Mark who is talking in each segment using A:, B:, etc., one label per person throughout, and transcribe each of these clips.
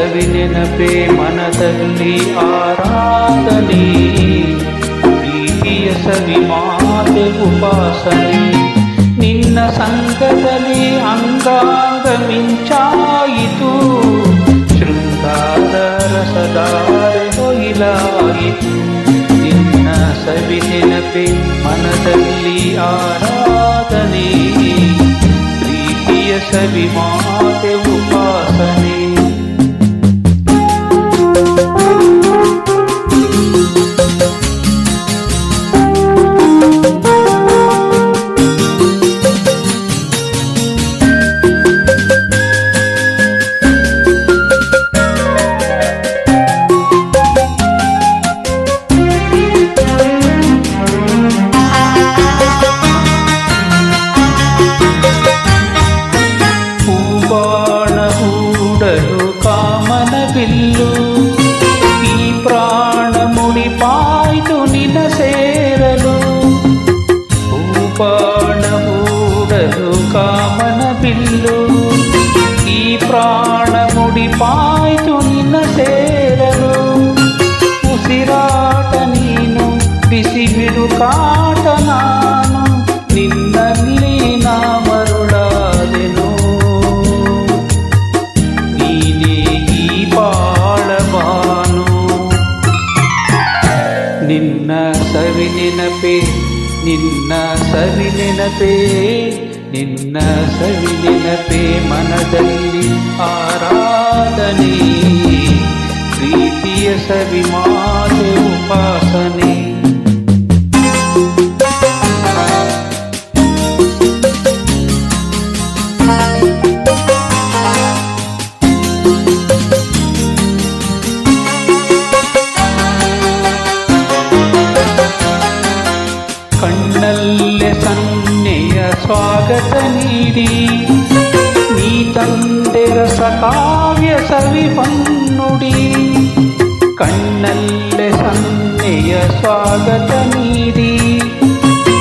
A: ಸವಿ ನೆನಪೇ ಮನದಲ್ಲಿ ಆರಾಧನೆ, ಪ್ರೀತಿಯ ಸವಿ ಮಾತೆ ಉಪಾಸನೆ. ನಿನ್ನ ಸಂಘದಲ್ಲಿ ಅಂಗಾಂಗ ಮಿಂಚಾಯಿತು, ಶೃಂಗಾರ ರಸದಾರೆ ಹೊಯಿಲಾಯಿತು. ನಿನ್ನ ಸವಿ ನೆನಪೇ ಮನದಲ್ಲಿ ಆರಾಧನೆ, ಪ್ರೀತಿಯ ಸವಿ ಮಾತೆ ಉಪಾಸನೆ. ಈ ಪ್ರಾಣ ಮುಡಿಪಾಯ್ತು ನಿನ್ನ ಸೇರಲು, ಹೂಬಾಣ ಹೂಡಲು ಕಾಮನ ಬಿಲ್ಲು. ಈ ಪ್ರಾಣ ಮುಡಿಪಾಯ್ತು ನಿನ್ನ ಸೇರಲು, ಉಸಿರಾಟ ನೀನು ಬಿಸಿ ಬಿಡು ಕಾಟ ನಾನು, ನಿನ್ನಲ್ಲಿ ನಾ ಮರುಳಾದೆನು. ನಿನ್ನ ಸವಿ ನೆನಪೇ, ನಿನ್ನ ಸವಿ ನೆನಪೇ, ನಿನ್ನ ಸವಿ ನೆನಪೇ ಮನದಲ್ಲಿ ಆರಾಧನೆ, ಪ್ರೀತಿಯ ಸವಿ ಮಾತೆ ಉಪಾಸನೆ. ಕಣ್ಣಲ್ಲೇ ಸನ್ನೆಯ ಸ್ವಾಗತ ನೀಡಿ, ನೀ ತಂದೆ ರಸ ಕಾವ್ಯ ಸವಿ ಪನ್ನುಡಿ. ಕಣ್ಣಲ್ಲೇ ಸನ್ನೆಯ ಸ್ವಾಗತ ನೀಡಿ,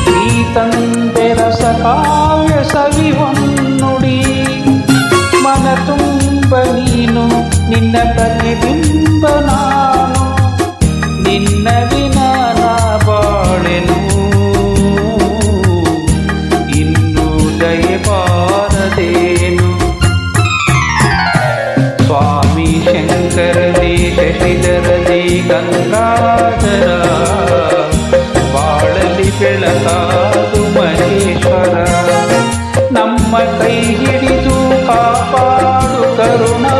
A: ನೀ ತಂದೆ ರಸ ಕಾವ್ಯ ಸವಿ ಹೊನ್ನುಡಿ. ಮನ ತುಂಬ ನೀನು ನಿನ್ನ ಪ್ರತಿಬಿಂಬ ನಾನು, ನಿನ್ನ ವಿನ ನಾ ಬಾಳೆನು. ಬಾರದೇನು ಸ್ವಾಮಿ ಶಂಕರನೇ ಶಶಿಧರನೇ ಗಂಗಾಧರ, ಬಾಳಲಿ ಬೆಳಕಾದು ಮಹೇಶ್ವರ. ನಮ್ಮ ಕೈ ಹಿಡಿದು ಕಾಪಾಡು ಕರುಣಾ